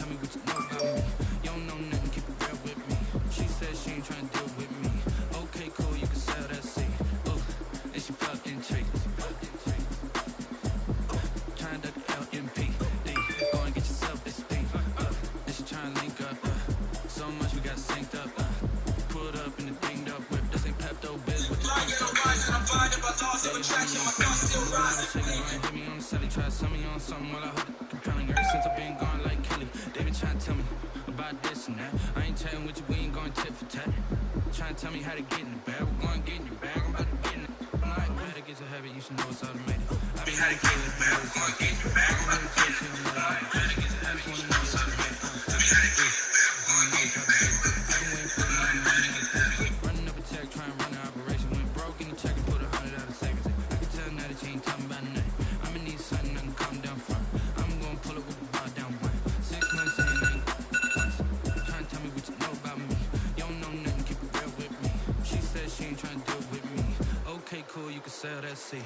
tell me what you know about me. You don't know nothing, keep it real with me. She said she ain't trying to deal with me. Okay, cool, you can sell that seed. Oh, and she felt intrigued. Trying to LMP. Go and get yourself esteem. And she trying to link up. So much we got synced up. Pulled up in the dinged up whip. This ain't Pepto Biz with the pink stuff. Hit me on the celly, try to sell me on something while I hook it compelling. Ever since I've been gone like Kelly, they been trying to tell me about this and that. I ain't chatting with you, we ain't going tit for tat. Trying to tell me how to get in the bag. We're going to get in your bag, I'm about to get in it. I'm like, better get your habit, you should know it's automated. I been how to get in the bag, we're going to get in your bag. I'm going to take you, I'm like, I just want to know it's automated. Running up a check, trying to run an operation. Went broke in the check and put 100 out of seconds. I can tell now that you ain't talking about nothing. I'ma need something I can calm down from. I'm gonna pull it with the bar down one. 6 months in, ain't once. Trying to tell me what you know about me. You don't know nothing, keep it real with me. She said she ain't trying to deal with me. Okay, cool, you can sell that seed.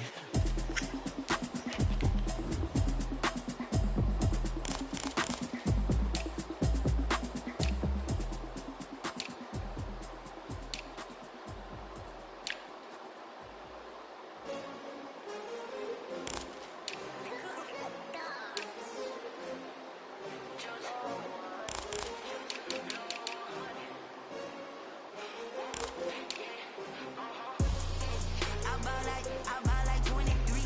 I buy like 23.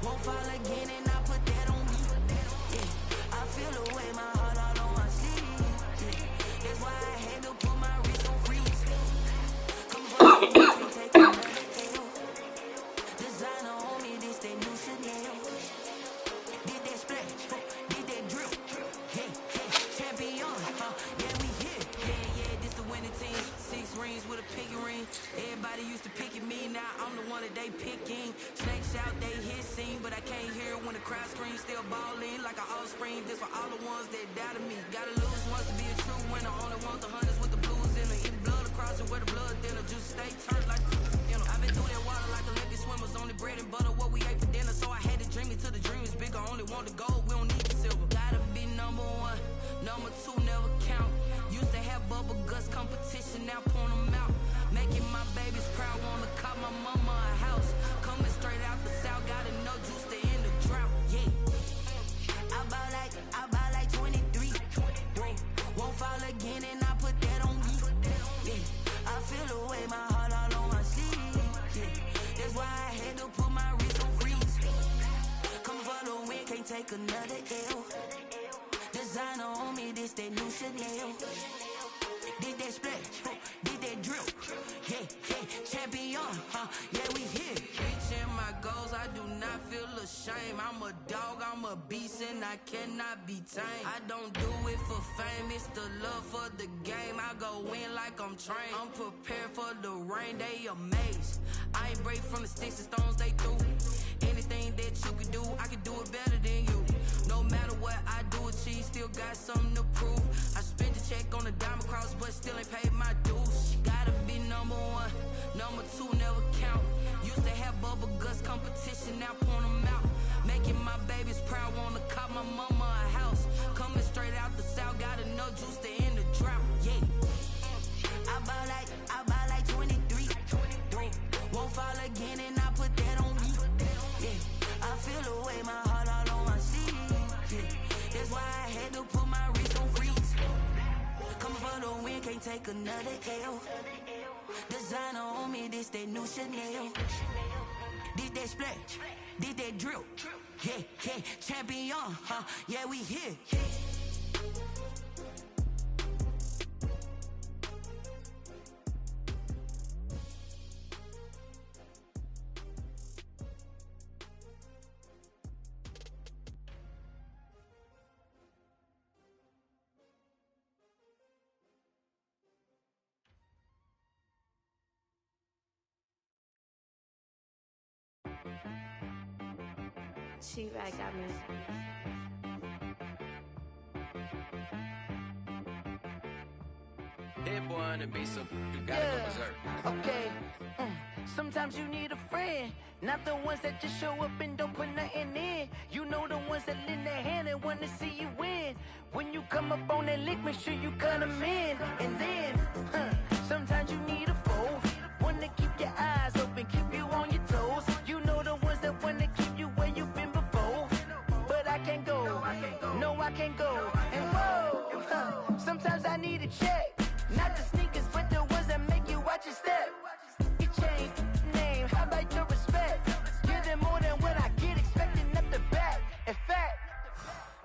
Won't fall again and I put that on me. Yeah, I feel the way my heart all on my sleeve. Yeah, that's why I had to put my wrist on freeze. Come from the can't take another L. Designer on me, this that new Chanel. Did that splash, did that drip. Yeah, champion, yeah, we here. Yeah, this the winning team. 6 rings with a pinky ring. Everybody used to pick at me, now I'm the one that they picking. Snakes out, they hit scene, but I can't hear when the crowd screams. Still ballin' like an offspring. This for all the ones that doubted me. Gotta lose once to be a true winner. Only want the hunters with the blues in it. Eat blood across it where the blood thinner. Just stay turned like, you know. I've been through that water like Olympic swimmers. Only bread and butter, what we ate for dinner. So I had to dream it till the dream is bigger. Only want the gold, we don't need the silver. Gotta be number 1, number 2 never count. Used to have bubble guts competition, now point them out. Making my babies proud, wanna call my mama a house. Coming straight out the south, gotta know juice to end the drought. Yeah, I buy like 23. Won't fall again and I put that on me. Yeah, I feel the way my heart all on my sleeve. Yeah, that's why I had to put my wrist on freeze. Coming for the win, can't take another L. Designer on me, this that new Chanel. Did that splash, did that drip. Yeah, champion, yeah, we here. Reaching my goals, I do not feel ashamed. I'm a dog, I'm a beast, and I cannot be tamed. I don't do it for fame, it's the love for the game. I go in like I'm trained. I'm prepared for the rain, they amazed. I ain't break from the sticks and stones they threw. Anything that you can do, I can do it better than you. No matter what I do, achieve, still got something to prove. I spent the check on the diamond cross, but still ain't paid my dues. Gotta be number 1, number 2 never count. Used to have bubble guts competition, now point them out. Making my babies proud, wanna call my mama a house. Coming straight out the south, gotta know juice to end the drought. Yeah, I buy like 23. Won't fall again and I put that on me. Yeah, I feel the way my heart all on my sleeve. Yeah, that's why I had to put my wrist on freeze. Coming for the win, can't take another L. Designer on me, this that new Chanel. Did that splash, did that drip. Yeah, champion, yeah, we here. She-Rag got me. Hit boy on the beat, so you gotta go berserk. Okay. Sometimes you need a friend, not the ones that just show up and don't put nothing in. You know the ones that lend their hand and wanna see you win. When you come up on that lick, make sure you cut them in. And then, sometimes you need a foe. One to keep your eyes open, keep you on your toes. You know the ones that want to keep you where you've been before. But I can't go, no I can't go. And whoa, sometimes I need a check. Not the sneakers, but the ones that make you watch your step. You change name, how about your respect? Give them more than what I get, expecting up the back. In fact,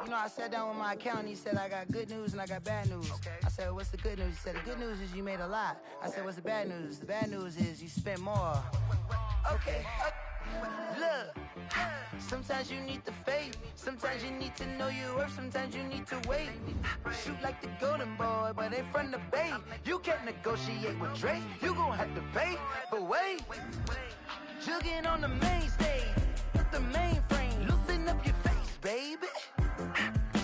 you know, I sat down with my accountant. He said, I got good news and I got bad news. I said, what's the good news? He said, the good news is you made a lot. I said, what's the bad news? The bad news is you spent more. Okay. Look, sometimes you need the faith. Sometimes you need to know your worth. Sometimes you need to wait. Shoot like the golden boy, but ain't from the bay. You can't negotiate with Drake. You gon' have to pay. But wait, jugging on the main stage. The mainframe, loosen up your face, baby.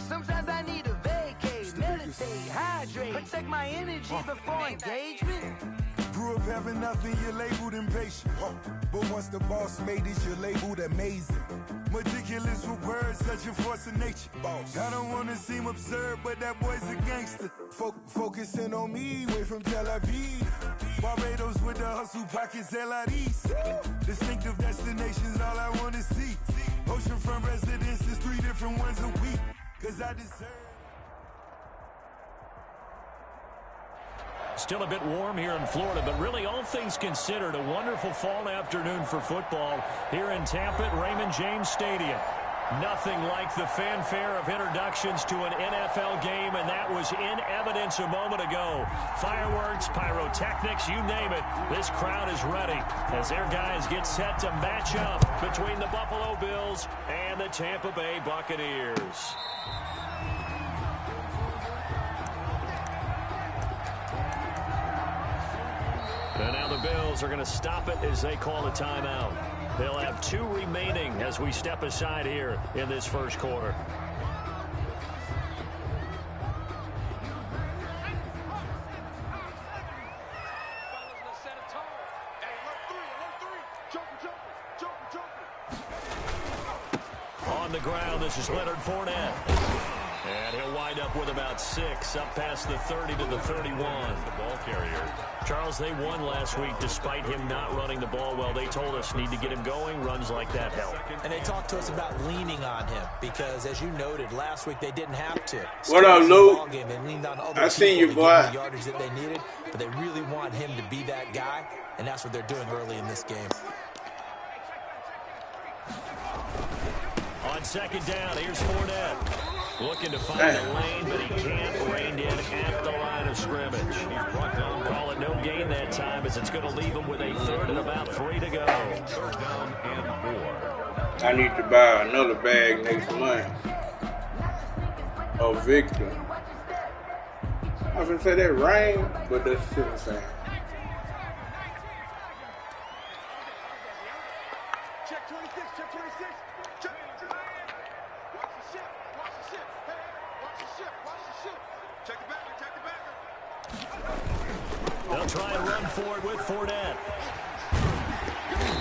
Sometimes I need a vacate, meditate, hydrate, protect my energy before engagement. Grew up having nothing, you're labeled impatient. But once the boss made it, you're labeled amazing. Meticulous with words, such a force of nature. I don't wanna seem absurd, but that boy's a gangster. Focusing on me, way from Tel Aviv. Barbados with the hustle pockets, LIDs. Distinctive destinations, all I wanna see. Oceanfront residences, 3 different ones a week. Cause I deserve. Still a bit warm here in Florida, but really all things considered, a wonderful fall afternoon for football here in Tampa at Raymond James Stadium. Nothing like the fanfare of introductions to an NFL game, and that was in evidence a moment ago. Fireworks, pyrotechnics, you name it. This crowd is ready as their guys get set to match up between the Buffalo Bills and the Tampa Bay Buccaneers. And now the Bills are going to stop it as they call a timeout. They'll have 2 remaining as we step aside here in this first quarter. On the ground, this is Leonard Fournette. And he'll wind up with about 6, up past the 30 to the 31. The ball carrier. Charles, they won last week despite him not running the ball well. They told us need to get him going. Runs like that help. And they talked to us about leaning on him because, as you noted, last week they didn't have to. What up, Luke? They leaned on other I seen you, boy. The yardage that they needed, but they really want him to be that guy, and that's what they're doing early in this game. On second down, here's Fournette. Looking to find a lane, but he can't. Reined in at the line of scrimmage. He's brought down. Call it no gain that time, as it's going to leave him with a 3rd and about 3 to go. 3rd down and 4. I need to buy another bag next month. Oh, Victor. I was going to say that rain, but that's still the same. Check 26, check 26. Check. Watch the ship, watch the ship. Hey, watch the ship, watch the ship. Check the backer, check the backer. They'll try and run forward with Fournette.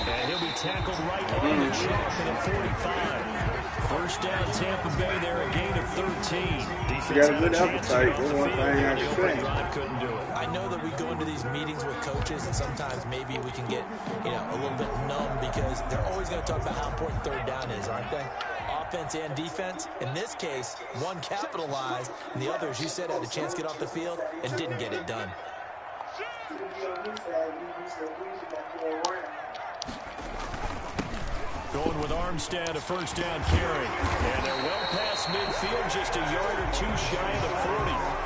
And he'll be tackled right on the chalk at the 45. First down, Tampa Bay there, a gain of 13. Defense got a good appetite. That's one thing I can say. Couldn't do it. I know that we go into these meetings with coaches, and sometimes maybe we can get, a little bit numb because they're always going to talk about how important 3rd down is, aren't they? Offense and defense. In this case, one capitalized, and the other, as you said, had a chance to get off the field and didn't get it done. Going with Armstead, a first down carry. And they're well past midfield, just a yard or 2 shy of the 40.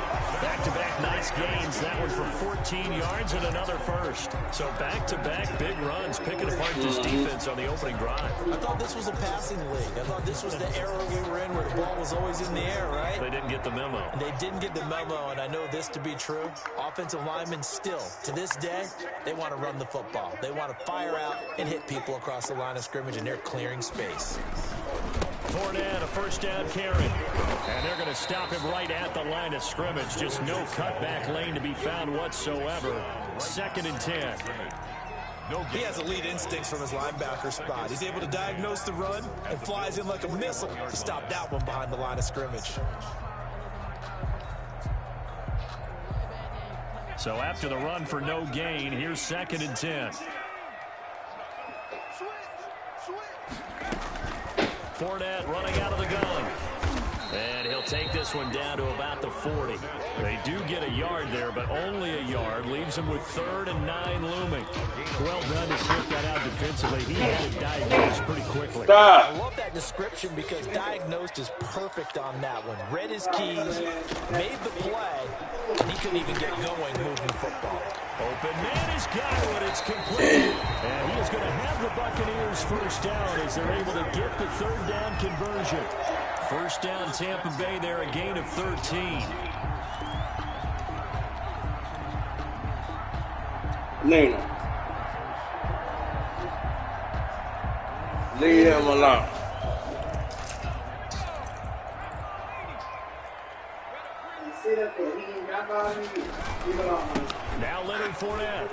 Back-to-back nice gains. That one for 14 yards and another first. So back-to-back big runs, picking apart this defense on the opening drive. I thought this was a passing league. I thought this was the era we were in where the ball was always in the air, right? They didn't get the memo. They didn't get the memo, and I know this to be true. Offensive linemen still, to this day, they want to run the football. They want to fire out and hit people across the line of scrimmage, and they're clearing space. Fournette, a first down carry. And they're going to stop him right at the line of scrimmage. Just no cutback lane to be found whatsoever. 2nd and 10. He has elite instincts from his linebacker spot. He's able to diagnose the run and flies in like a missile to stop that one behind the line of scrimmage. So after the run for no gain, here's 2nd and 10. Fournette running out of the gun. And he'll take this one down to about the 40. They do get a yard there, but only a yard. Leaves them with 3rd and 9 looming. Well done to sniff that out defensively. He had it diagnosed pretty quickly. I love that description because diagnosed is perfect on that one. Read his keys, made the play, and he couldn't even get going moving the football. Open man is Godwin. It's complete. And he is going to have the Buccaneers first down as they're able to get the 3rd down conversion. First down, Tampa Bay there, a gain of 13. Nina. Leave him alone. Now Leonard Fournette.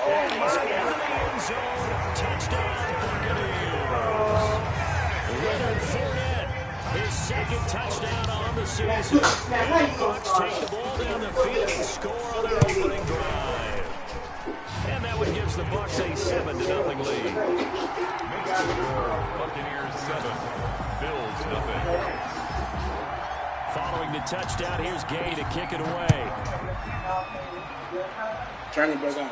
And he's into the end zone. Touchdown, Buccaneers. Leonard Fournette, his 2nd touchdown on the season. And the Bucs take the ball down the field and score on their opening drive. And that one gives the Bucs a 7-0 lead. Buccaneers 7, Bills nothing. Following the touchdown, here's Gay to kick it away. Turn it back on.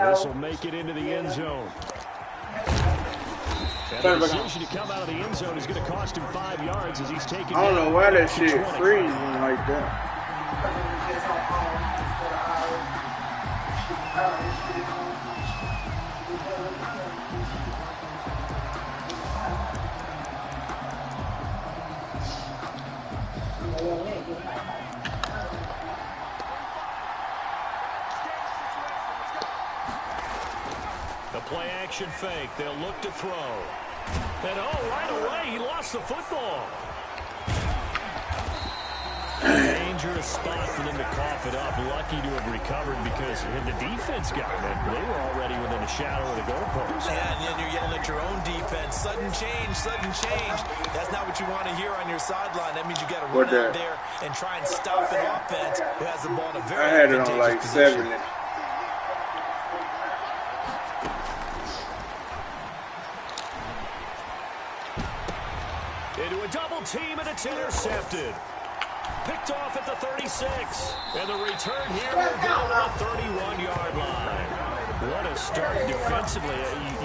This will make it into the end zone. And the decision to come out of the end zone is going to cost him 5 yards as he's taking. I don't know why that shit freezing like that. The play action fake. They'll look to throw. And right away, he lost the football. Dangerous spot for them to cough it up. Lucky to have recovered because the defense got it. They were already within a shadow of the goalpost. Yeah, and then you're yelling at your own defense. Sudden change, sudden change. That's not what you want to hear on your sideline. That means you got to run out there and try and stop an offense who has the ball in a very I had it on like position. 7. Into a double team, and it's intercepted. Picked off at the 36. And the return here will go to the 31-yard line. What a start defensively.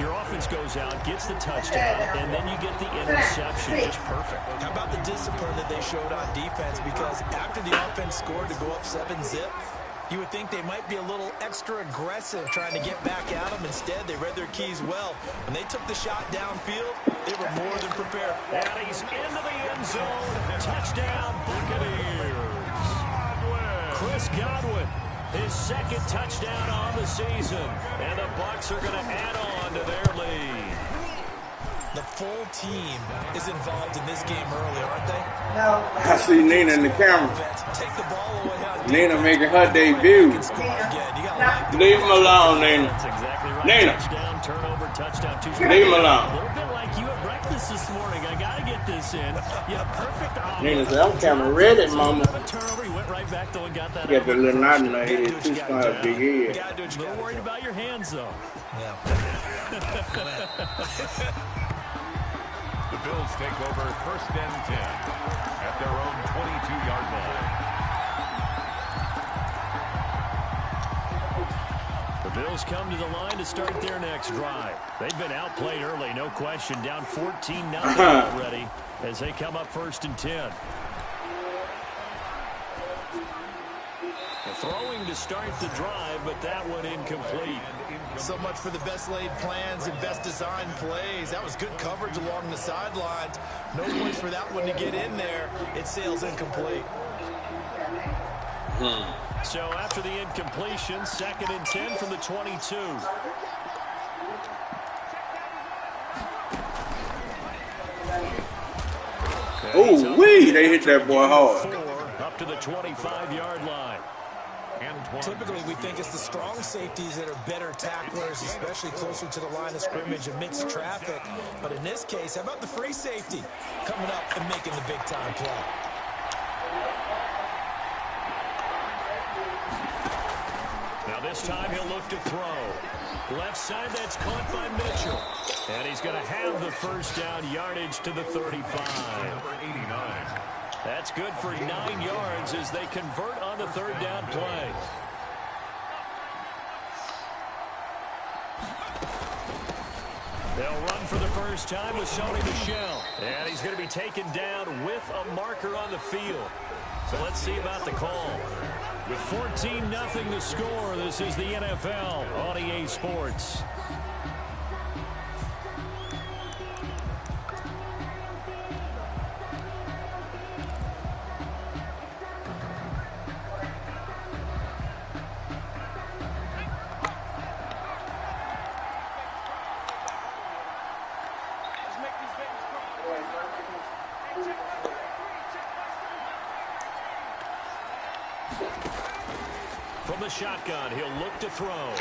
Your offense goes out, gets the touchdown, and then you get the interception. Just perfect. How about the discipline that they showed on defense? Because after the offense scored to go up 7-zip, you would think they might be a little extra aggressive trying to get back at them. Instead, they read their keys well. When they took the shot downfield, they were more than prepared. And he's into the end zone. Touchdown, Buccaneers. Chris Godwin, his 2nd touchdown on the season. And the Bucs are going to add on to their lead. The full team is involved in this game early, aren't they? No. I see Nina in the camera. Take the ball away. Nina making her debut. Leave him alone, Nina. That's exactly right. Nina. Touchdown, turnover, touchdown. Leave him alone. A little bit like you at breakfast this morning. I got to get this in. Yeah, perfect. Nina said, I'm camera ready, mama. Turnover, he went right back though and got that. Got the little knot in her head. She's going to have a big head. A little worried about your hands, though. Yeah. The Bills take over 1st and 10 at their own 22-yard line. The Bills come to the line to start their next drive. They've been outplayed early, no question. Down 14-0 already as they come up 1st and 10. Throwing to start the drive, but that one incomplete. So much for the best laid plans and best designed plays. That was good coverage along the sidelines. No points for that one to get in there. It sails incomplete. So after the incompletion, 2nd and 10 from the 22. Oh, wee! They hit that boy hard. Up to the 25-yard line. Typically, we think it's the strong safeties that are better tacklers, especially closer to the line of scrimmage amidst traffic. But in this case, how about the free safety coming up and making the big-time play? Now this time he'll look to throw. Left side, that's caught by Mitchell. And he's going to have the first down yardage to the 35. That's good for 9 yards as they convert on the third down play. They'll run for the first time with Sony Michel. And he's going to be taken down with a marker on the field. So let's see about the call. With 14-0 to score, this is the NFL on EA Sports. From the shotgun, he'll look to throw.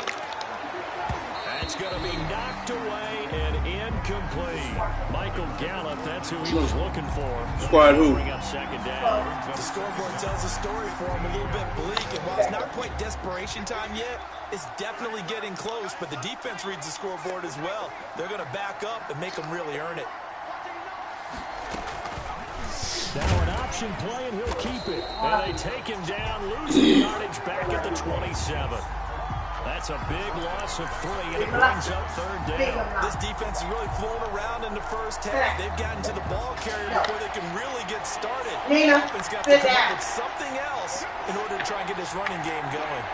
That's going to be knocked away and incomplete. Michael Gallup, that's who he was looking for. Squad who? Bring up second down. The scoreboard tells a story for him, a little bit bleak. And while it's not quite desperation time yet, it's definitely getting close. But the defense reads the scoreboard as well. They're going to back up and make them really earn it. Now an option play, and he'll keep it. And they take him down, losing yardage back at the 27. That's a big loss of 3, and it brings up third down. This defense is really flown around in the first half. They've gotten to the ball carrier before they can really get started. The offense got to come up with something else in order to try and get this running game going.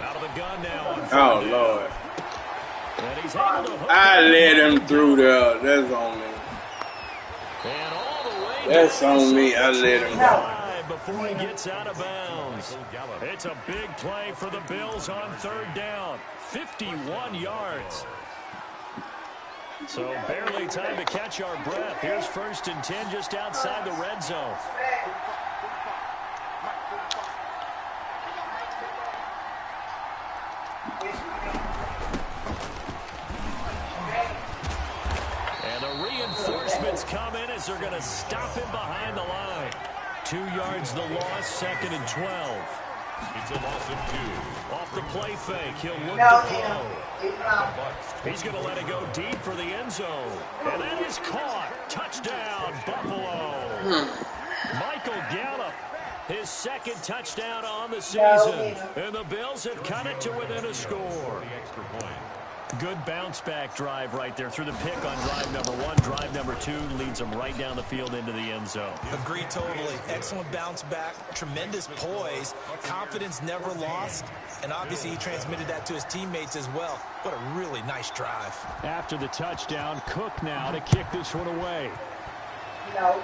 Out of the gun now. Oh, Lord. And he's able to hook I led him through there. That's on me. And all the way That's on me. I let him go. Before he gets out of bounds. It's a big play for the Bills on third down. 51 yards. So barely time to catch our breath. Here's 1st and 10 just outside the red zone. And the reinforcements come in as they're going to stop him behind the line. 2 yards the loss, 2nd and 12. It's a loss of 2. Off the play fake, he'll look to throw. He's going to let it go deep for the end zone. And that is caught. Touchdown, Buffalo. Michael Gallup, his 2nd touchdown on the season. And the Bills have cut it to within a score. Good bounce-back drive right there through the pick on drive number 1. Drive number 2 leads them right down the field into the end zone. Agree totally. Excellent bounce-back, tremendous poise, confidence never lost, and obviously he transmitted that to his teammates as well. What a really nice drive. After the touchdown, Cook now to kick this one away. No.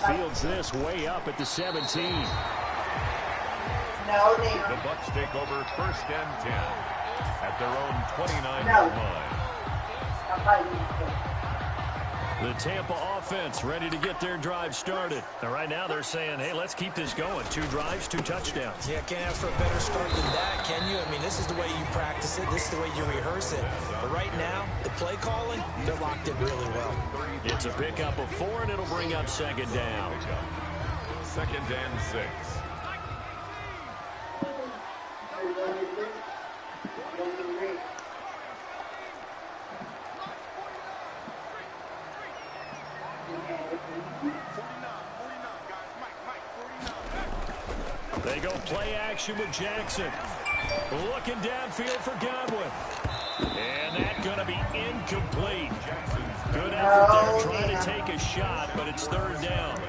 Fields this way up at the 17. No. The Bucs take over 1st and 10. At their own 29-yard line. The Tampa offense ready to get their drive started. And right now they're saying, hey, let's keep this going. 2 drives, 2 touchdowns. Yeah, can't ask for a better start than that, can you? I mean, this is the way you practice it. This is the way you rehearse it. But right now, the play calling, they're locked in really well. It's a pickup of 4, and it'll bring up 2nd down. 2nd and 6. They go play action with Jackson. Looking downfield for Godwin. And that's going to be incomplete. Good effort there trying to take a shot, but it's 3rd down.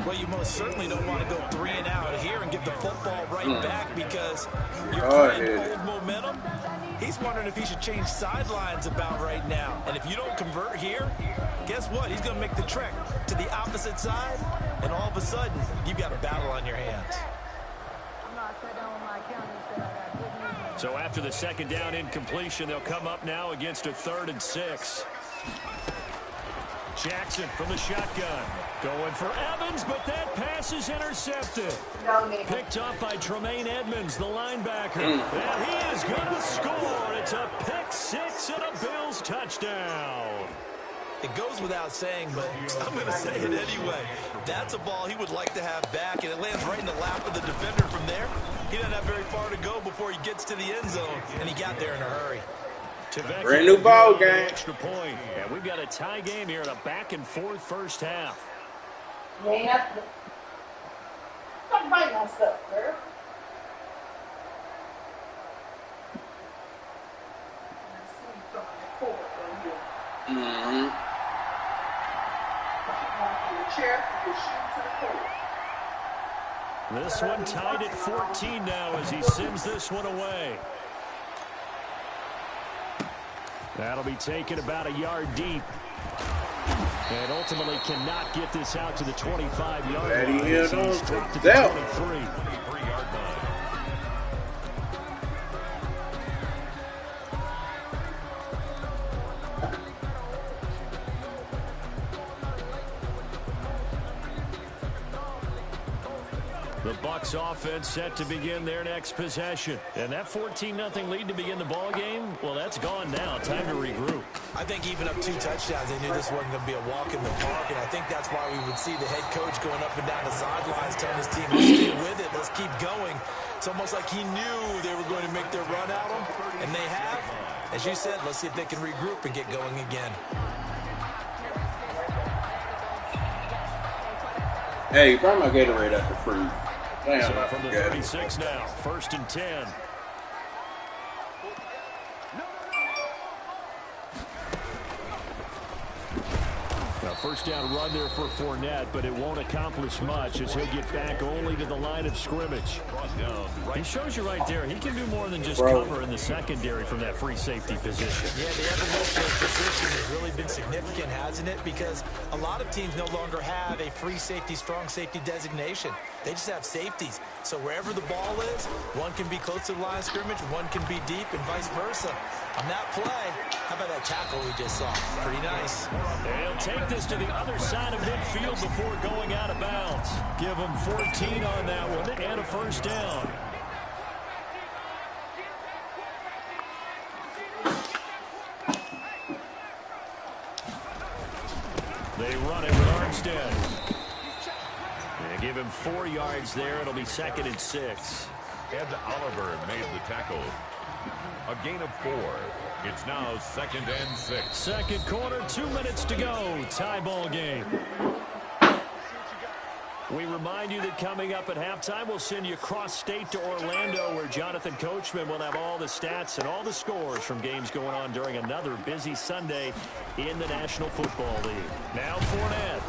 Well, you most certainly don't want to go 3 and out here and get the football right back because you're trying to hold momentum. He's wondering if he should change sidelines about right now. And if you don't convert here, guess what? He's going to make the trek to the opposite side, and all of a sudden, you've got a battle on your hands. So after the 2nd down incompletion, they'll come up now against a 3rd and 6. Jackson from the shotgun. Going for Evans, but that pass is intercepted. Picked up by Tremaine Edmonds, the linebacker. And he is going to score. It's a pick 6 and a Bills touchdown. It goes without saying, but I'm going to say it anyway. That's a ball he would like to have back, and it lands right in the lap of the defender from there. He doesn't have very far to go before he gets to the end zone, and he got there in a hurry. Brand new ball game. Extra point. And we've got a tie game here in a back-and-forth first half. Yeah. Don't bite my stuff, girl. Mm-hmm. This one tied at 14 now as he sends this one away. That'll be taken about a yard deep. And ultimately cannot get this out to the 25-yard line. He's dropped at the 23. The Bucs offense set to begin their next possession. And that 14-0 lead to begin the ball game, well, that's gone now. Time to regroup. I think even up 2 touchdowns, they knew this wasn't going to be a walk in the park, and I think that's why we would see the head coach going up and down the sidelines telling his team, let's stay with it, let's keep going. It's almost like he knew they were going to make their run at him, and they have. As you said, let's see if they can regroup and get going again. Hey, you probably my Gatorade at the fruit. Damn, so from the 36 now, 1st and 10. Now, first down run there for Fournette, but it won't accomplish much as he'll get back only to the line of scrimmage. He shows you right there, he can do more than just cover in the secondary from that free safety position. Yeah, the evolution of position has really been significant, hasn't it? Because a lot of teams no longer have a free safety, strong safety designation. They just have safeties. So wherever the ball is, one can be close to the line of scrimmage, one can be deep, and vice versa. On that play, how about that tackle we just saw? Pretty nice. They'll take this to the other side of midfield before going out of bounds. Give them 14 on that one and a first down. They run it with Armstead. They give him 4 yards there. It'll be 2nd and 6. Ed Oliver made the tackle. A gain of 4. It's now 2nd and 6. Second quarter, 2 minutes to go. Tie ball game. We remind you that coming up at halftime, we'll send you cross-state to Orlando, where Jonathan Coachman will have all the stats and all the scores from games going on during another busy Sunday in the National Football League. Now Fournette.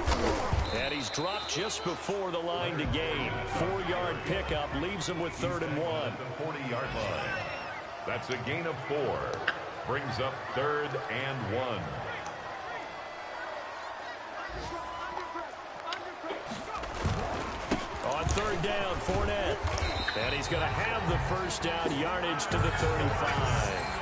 And he's dropped just before the line to gain. 4-yard pickup leaves him with 3rd and 1. 40-yard line. That's a gain of 4. Brings up 3rd and 1. On 3rd down, Fournette. And he's going to have the first down, yardage to the 35.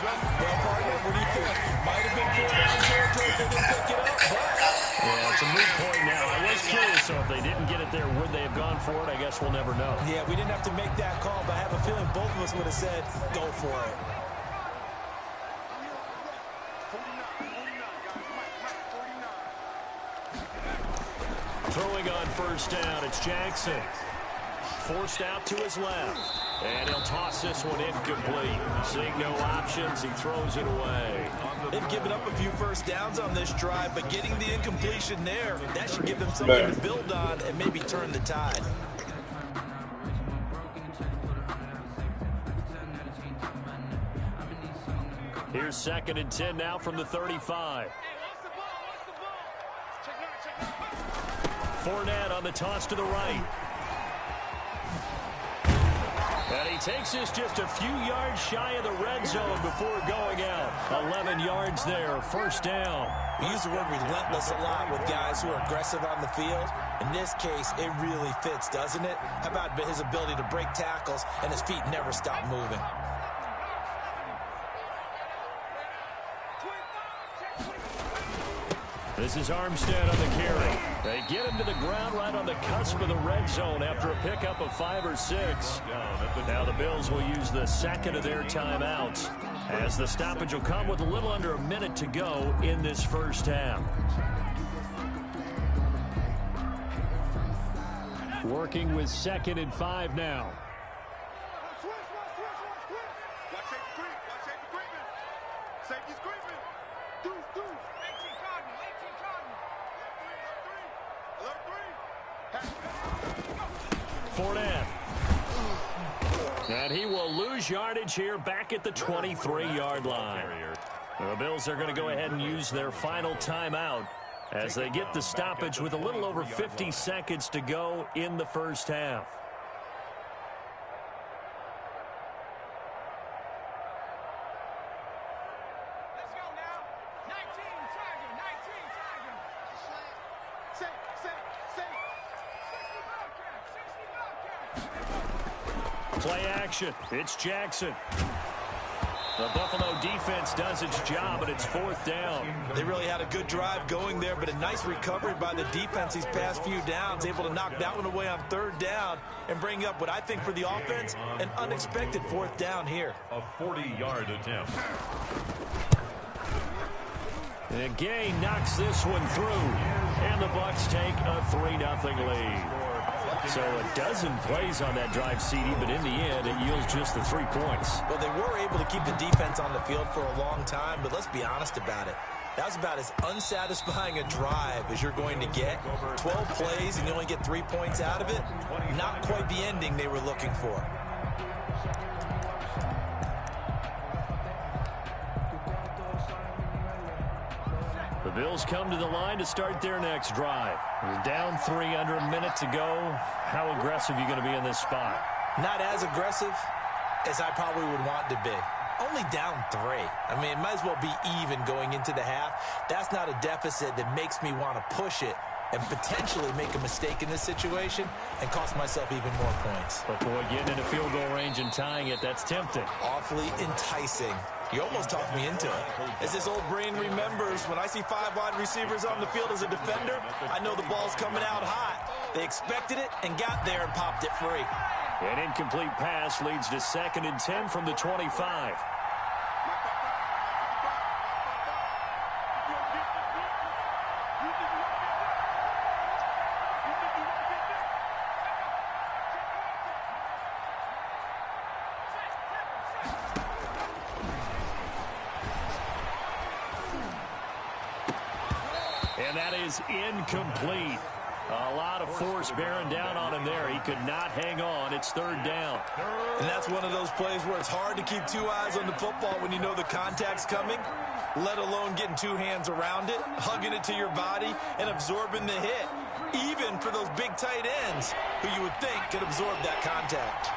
Well, partner, what do you think? Might have been 4 down territory if they didn't pick it up, but... Yeah, it's a moot point now. I was curious, so if they didn't get it there, would they have gone for it? I guess we'll never know. Yeah, we didn't have to make that call, but I have a feeling both of us would have said, go for it. Throwing on first down, it's Jackson. Forced out to his left. And he'll toss this one incomplete. Seeing no options, he throws it away. They've given up a few first downs on this drive, but getting the incompletion there, that should give them something to build on and maybe turn the tide. Here's 2nd and 10 now from the 35. Fournette on the toss to the right. And he takes this just a few yards shy of the red zone before going out. 11 yards there, first down. We use the word relentless a lot with guys who are aggressive on the field. In this case, it really fits, doesn't it? How about his ability to break tackles and his feet never stop moving? This is Armstead on the carry. They get him to the ground right on the cusp of the red zone after a pickup of 5 or 6. Now the Bills will use the second of their timeouts. as the stoppage will come with a little under a minute to go in this first half. Working with 2nd and 5 now. Watch safety creep. Watch safety creeping. Safety's creeping. Deuce, deuce. 18 Cardinal. 18 Cardinal. Alert 3. Fournette. And he will lose yardage here back at the 23-yard line. The Bills are going to go ahead and use their final timeout as they get the stoppage with a little over 50 seconds to go in the first half. Let's go now. 19 Tiger. 19 Tiger. Safe, safe, safe. 60 Bobcat. 60 Bobcat. Play action. It's Jackson. The Buffalo defense does its job, and it's 4th down. They really had a good drive going there, but a nice recovery by the defense these past few downs, able to knock that one away on 3rd down and bring up what I think for the offense, an unexpected 4th down here. A 40-yard attempt. And Gay knocks this one through, and the Bucs take a 3-0 lead. So a dozen plays on that drive, CD, but in the end, it yields just the 3 points. Well, they were able to keep the defense on the field for a long time, but let's be honest about it. That was about as unsatisfying a drive as you're going to get. 12 plays and you only get 3 points out of it. Not quite the ending they were looking for. The Bills come to the line to start their next drive. We're down 3, under a minute to go. How aggressive are you going to be in this spot? Not as aggressive as I probably would want to be. Only down 3. I mean, it might as well be even going into the half. That's not a deficit that makes me want to push it and potentially make a mistake in this situation and cost myself even more points. But boy, getting into field goal range and tying it, that's tempting. Awfully enticing. You almost talked me into it. As this old brain remembers, when I see 5 wide receivers on the field as a defender, I know the ball's coming out hot. They expected it and got there and popped it free. An incomplete pass leads to 2nd and 10 from the 25. And that is incomplete. A lot of force bearing down on him there. He could not hang on. It's 3rd down. And that's one of those plays where it's hard to keep 2 eyes on the football when you know the contact's coming, let alone getting 2 hands around it, hugging it to your body, and absorbing the hit, even for those big tight ends who you would think could absorb that contact.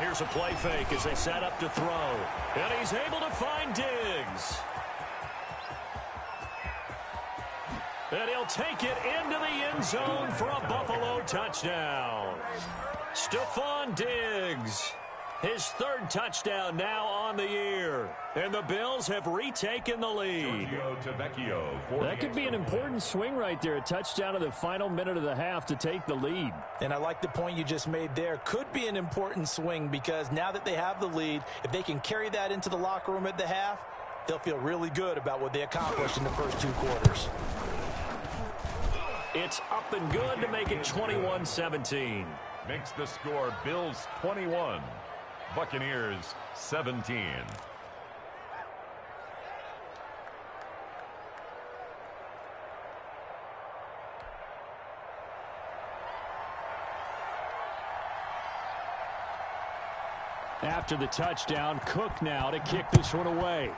Here's a play fake as they set up to throw. And he's able to find Diggs. And he'll take it into the end zone for a Buffalo touchdown. Stephon Diggs, his 3rd touchdown now on the year. And the Bills have retaken the lead. That could be an important swing right there. A touchdown in the final minute of the half to take the lead. And I like the point you just made there. Could be an important swing because now that they have the lead, if they can carry that into the locker room at the half, they'll feel really good about what they accomplished in the first 2 quarters. It's up and good to make it 21-17. Makes the score Bills 21, Buccaneers 17. After the touchdown, Cook now to kick this one away.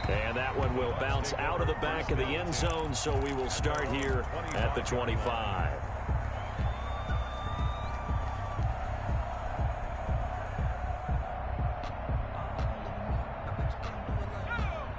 And that one will bounce out of the back of the end zone, so we will start here at the 25.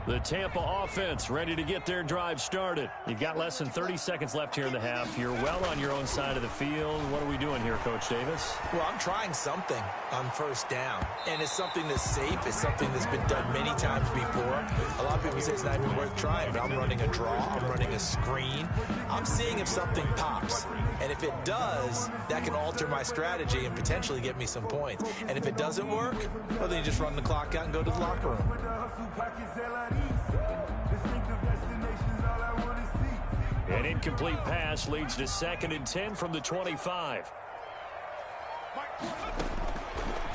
The Tampa offense ready to get their drive started. You've got less than 30 seconds left here in the half. You're well on your own side of the field. What are we doing here, Coach Davis? Well, I'm trying something on first down, and it's something that's safe. It's something that's been done many times before. A lot of people say it's not even worth trying, but I'm running a draw. I'm running a screen. I'm seeing if something pops, and if it does, that can alter my strategy and potentially get me some points. And if it doesn't work, well, then you just run the clock out and go to the locker room. An incomplete pass leads to 2nd and 10 from the 25.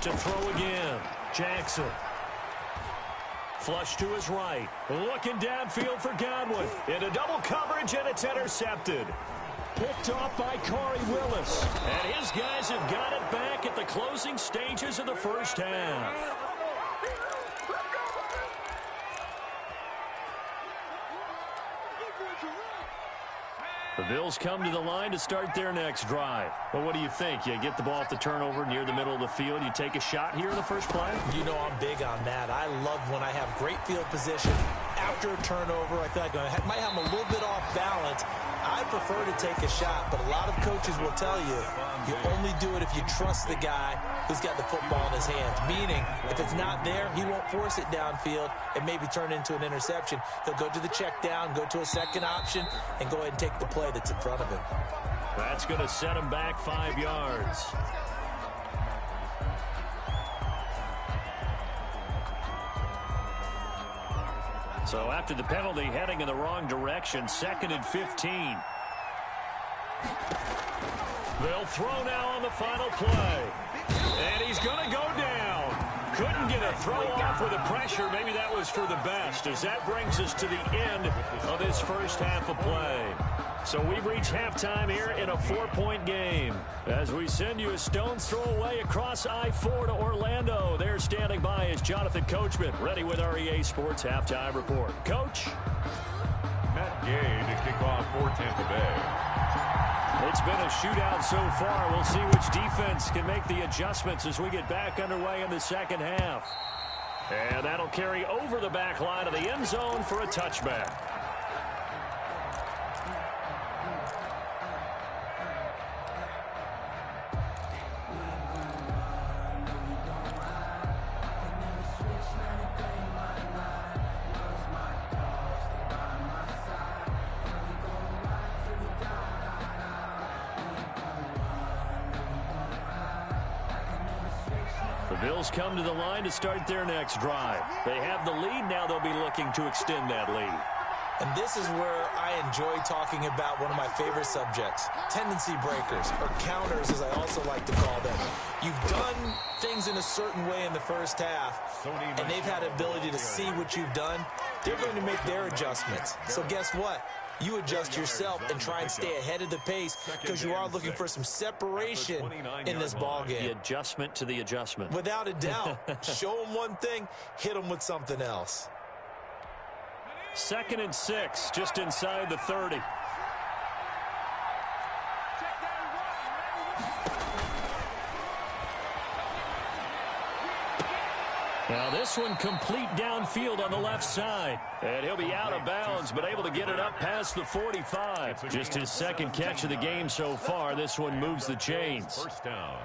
To throw again, Jackson. Flush to his right. Looking downfield for Godwin. Into double coverage, and it's intercepted. Picked off by Corey Willis. And his guys have got it back at the closing stages of the first half. The Bills come to the line to start their next drive. Well, what do you think? You get the ball off the turnover near the middle of the field. You take a shot here in the first play? You know I'm big on that. I love when I have great field position. After a turnover, I feel like I might have them a little bit off balance. I prefer to take a shot, but a lot of coaches will tell you, you only do it if you trust the guy who's got the football in his hands. Meaning, if it's not there, he won't force it downfield and maybe turn into an interception. He'll go to the check down, go to a second option, and go ahead and take the play that's in front of him. That's going to set him back 5 yards. So after the penalty, heading in the wrong direction, 2nd and 15. They'll throw now on the final play. And he's going to go down. Couldn't get a throw off with the pressure. Maybe that was for the best, as that brings us to the end of this first half of play. So we've reached halftime here in a 4-point game. As we send you a stone's throw away across I-4 to Orlando. There standing by is Jonathan Coachman, ready with our EA Sports Halftime Report. Coach? Matt Gay to kick off for Tampa Bay. It's been a shootout so far. We'll see which defense can make the adjustments as we get back underway in the second half. And that'll carry over the back line of the end zone for a touchback. Bills come to the line to start their next drive. They have the lead. Now they'll be looking to extend that lead. And this is where I enjoy talking about one of my favorite subjects, tendency breakers, or counters as I also like to call them. You've done things in a certain way in the first half, and they've had the ability to see what you've done. They're going to make their adjustments. So guess what? You adjust yourself and try and stay ahead of the pace, because you are looking for some separation in this ball game. The adjustment to the adjustment. Without a doubt. Show them one thing, hit them with something else. 2nd and 6, just inside the 30. Now this one complete downfield on the left side. And he'll be out of bounds, but able to get it up past the 45. Just his second catch of the game so far. This one moves the chains. First down.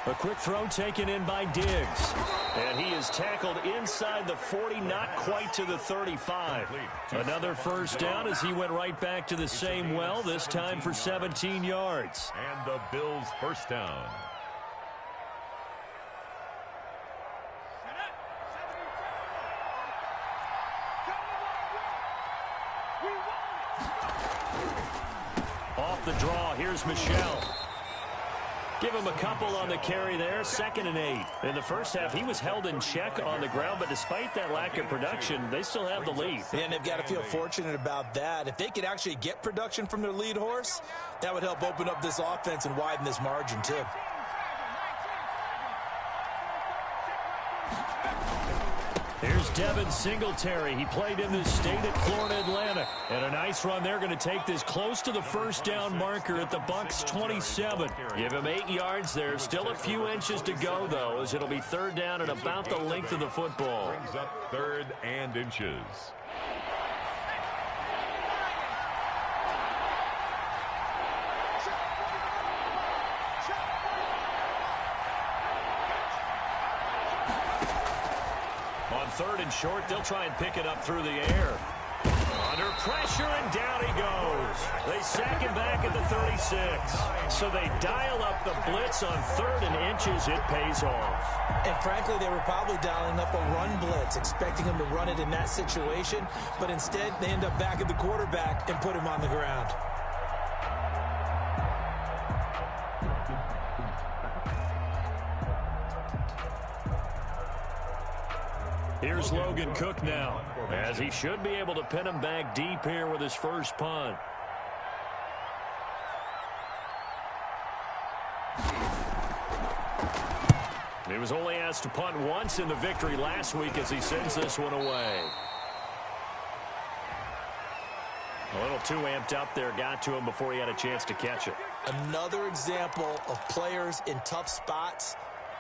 A quick throw taken in by Diggs. And he is tackled inside the 40, not quite to the 35. Another first down as he went right back to the same well, this time for 17 yards. And the Bills' first down. Off the draw, here's Michel. Give him a couple on the carry there, 2nd and 8. In the first half, he was held in check on the ground, but despite that lack of production, they still have the lead. And they've got to feel fortunate about that. If they could actually get production from their lead horse, that would help open up this offense and widen this margin too. Here's Devin Singletary. He played in the state at Florida Atlantic. And a nice run there, going to take this close to the first down marker at the Bucs 27. Give him 8 yards there. Still a few inches to go, though, as it'll be 3rd down and about the length of the football. Brings up 3rd and inches. On 3rd and short, they'll try and pick it up through the air. Under pressure, and down he goes. They sack him back at the 36. So they dial up the blitz on 3rd and inches. It pays off. And frankly, they were probably dialing up a run blitz, expecting him to run it in that situation. But instead, they end up back at the quarterback and put him on the ground. Here's Logan Cook now, as he should be able to pin him back deep here with his first punt. He was only asked to punt once in the victory last week as he sends this one away. A little too amped up there, got to him before he had a chance to catch it. Another example of players in tough spots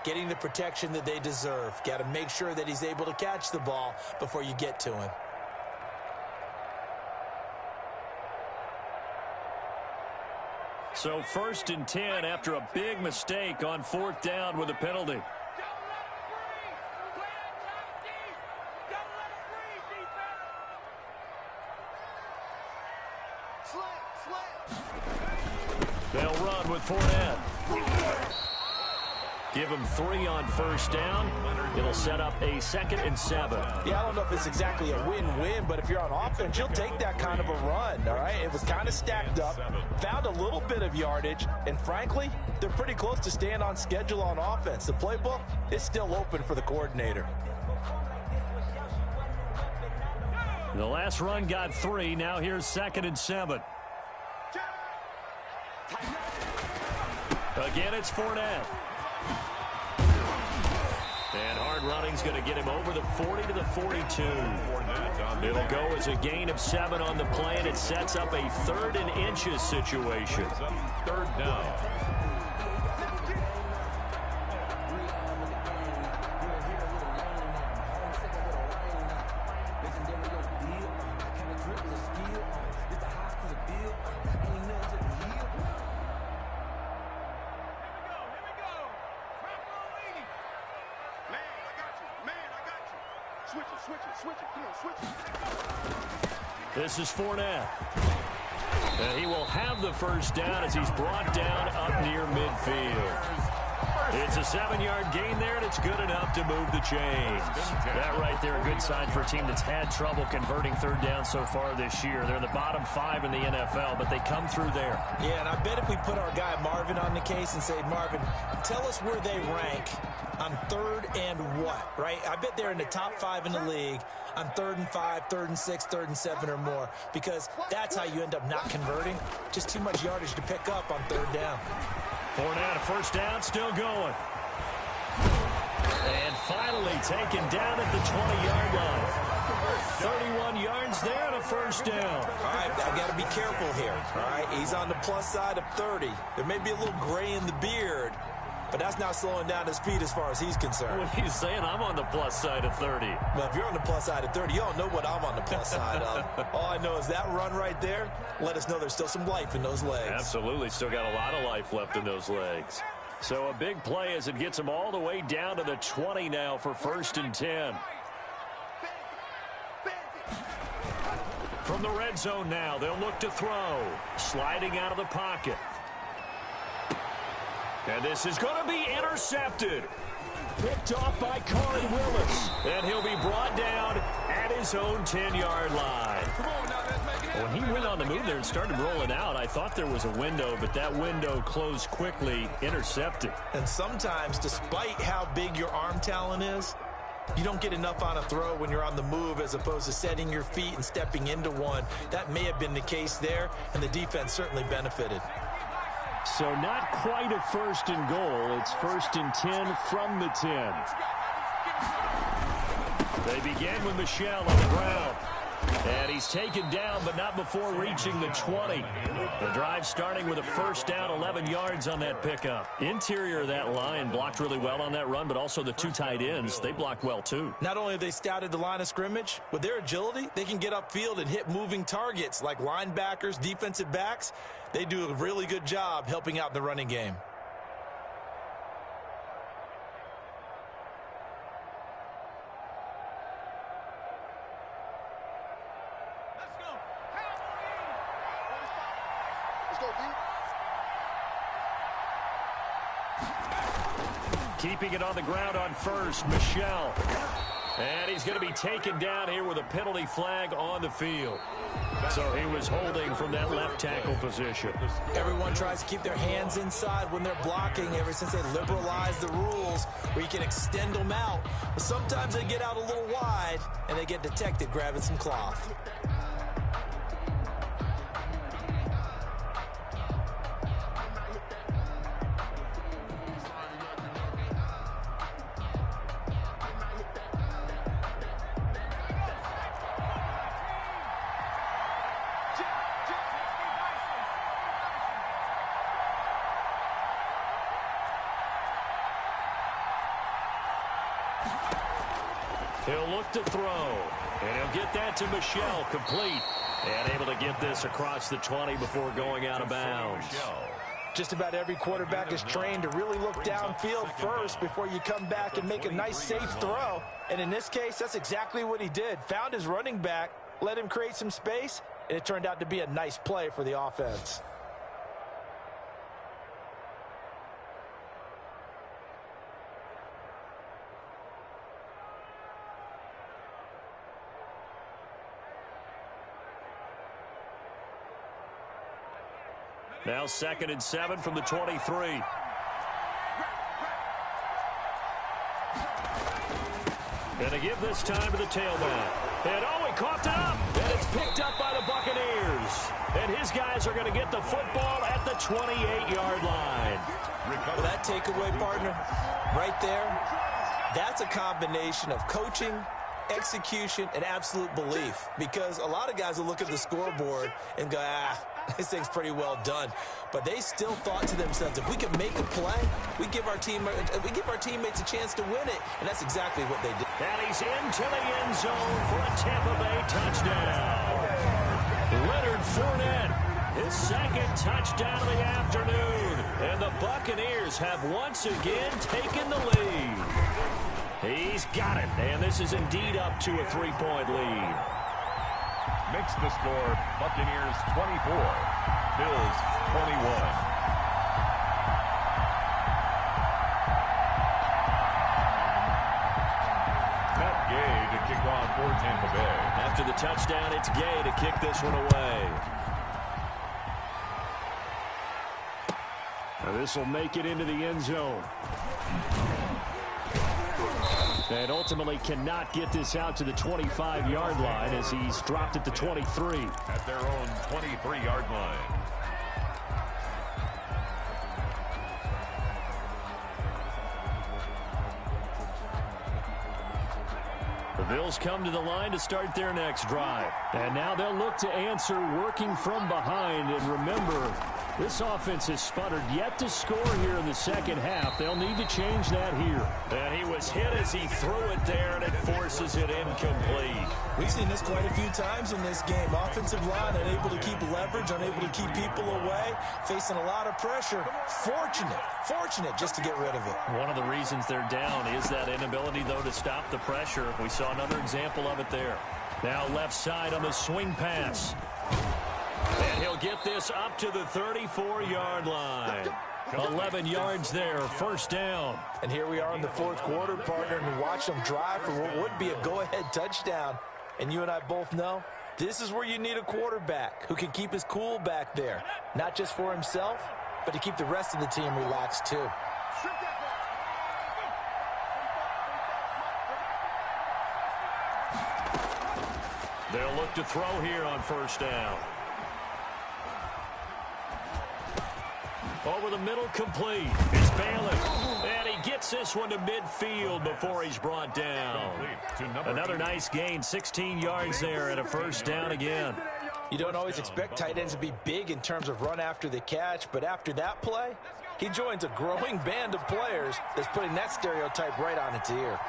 getting the protection that they deserve. Got to make sure that he's able to catch the ball before you get to him. So 1st and 10 after a big mistake on 4th down with a penalty. They'll run with Fournette. Give him 3 on 1st down. It'll set up a 2nd and 7. Yeah, I don't know if it's exactly a win-win, but if you're on offense, you'll take that kind of a run, all right? It was kind of stacked up, found a little bit of yardage, and frankly, they're pretty close to staying on schedule on offense. The playbook is still open for the coordinator. The last run got 3. Now here's 2nd and 7. Again, it's Fournette. And hard running's going to get him over the 40 to the 42. It'll go as a gain of 7 on the play, and it sets up a 3rd and inches situation. 3rd down. This is Fournette. And he will have the 1st down as he's brought down up near midfield. It's a 7-yard gain there, and it's good enough to move the chains. That right there, a good sign for a team that's had trouble converting 3rd down so far this year. They're in the bottom 5 in the NFL, but they come through there. Yeah, and I bet if we put our guy Marvin on the case and say, Marvin, tell us where they rank on 3rd and what, right? I bet they're in the top 5 in the league on 3rd and 5, 3rd and 6, 3rd and 7 or more, because that's how you end up not converting. Just too much yardage to pick up on 3rd down. Fournette, a 1st down, still going. And finally taken down at the 20-yard line. 31 yards there and a 1st down. All right, I got to be careful here, all right? He's on the plus side of 30. There may be a little gray in the beard, but that's not slowing down his feet as far as he's concerned. What are you saying? I'm on the plus side of 30. Well, if you're on the plus side of 30, you don't know what I'm on the plus side of. All I know is that run right there, let us know there's still some life in those legs. Absolutely. Still got a lot of life left in those legs. So a big play as it gets him all the way down to the 20 now for 1st and 10. From the red zone now, they'll look to throw. Sliding out of the pocket. And this is going to be intercepted. Picked off by Corey Willis. And he'll be brought down at his own 10-yard line. When he went on the move there and started rolling out, I thought there was a window, but that window closed quickly, intercepted. And sometimes, despite how big your arm talent is, you don't get enough on a throw when you're on the move as opposed to setting your feet and stepping into one. That may have been the case there, and the defense certainly benefited. So not quite a first and goal. It's 1st and 10 from the 10. They begin with Michel on the ground. And he's taken down, but not before reaching the 20. The drive starting with a first down, 11 yards on that pickup. Interior of that line blocked really well on that run, but also the 2 tight ends, they blocked well too. Not only have they scouted the line of scrimmage, with their agility, they can get upfield and hit moving targets like linebackers, defensive backs. They do a really good job helping out the running game. Keeping it on the ground on first, Michel. And he's going to be taken down here with a penalty flag on the field. So he was holding from that left tackle position. Everyone tries to keep their hands inside when they're blocking ever since they liberalized the rules where you can extend them out. But sometimes they get out a little wide and they get detected grabbing some cloth. He'll look to throw, and he'll get that to Michel, complete, and able to get this across the 20 before going out of bounds. Just about every quarterback is trained to really look downfield first before you come back and make a nice, safe throw. And in this case, that's exactly what he did. Found his running back, let him create some space, and it turned out to be a nice play for the offense. Now 2nd and 7 from the 23. And to give this time to the tailback. And oh, he coughed it up. And it's picked up by the Buccaneers. And his guys are going to get the football at the 28-yard line. Well, that takeaway, partner, right there, that's a combination of coaching, execution, and absolute belief. Because a lot of guys will look at the scoreboard and go, this thing's pretty well done. But they still thought to themselves, if we can make a play, we give our teammates a chance to win it. And that's exactly what they did. And he's into the end zone for a Tampa Bay touchdown. Leonard Fournette, his 2nd touchdown of the afternoon. And the Buccaneers have once again taken the lead. He's got it. And this is indeed up to a 3-point lead. Makes the score Buccaneers 24, Bills 21. Matt Gay to kick off for Tampa Bay. After the touchdown, it's Gay to kick this one away. Now this will make it into the end zone. And ultimately cannot get this out to the 25-yard line as he's dropped at the 23. At their own 23-yard line. The Bills come to the line to start their next drive. And now they'll look to answer working from behind. And remember, this offense has sputtered yet to score here in the second half. They'll need to change that here. And he was hit as he threw it there, and it forces it incomplete. We've seen this quite a few times in this game. Offensive line unable to keep leverage, unable to keep people away, facing a lot of pressure. Fortunate just to get rid of it. One of the reasons they're down is that inability, though, to stop the pressure. We saw another example of it there. Now left side on the swing pass. And he'll get this up to the 34-yard line. 11 yards there, first down. And here we are in the 4th quarter, partner, and watch them drive for what would be a go-ahead touchdown. And you and I both know This is where you need a quarterback who can keep his cool back there, not just for himself, but to keep the rest of the team relaxed too. They'll look to throw here on first down. Over the middle, complete. It's Bailiff. And he gets this one to midfield before he's brought down. Another nice gain, 16 yards there and a first down again. You don't always expect tight ends to be big in terms of run after the catch, but after that play, he joins a growing band of players that's putting that stereotype right on its ear.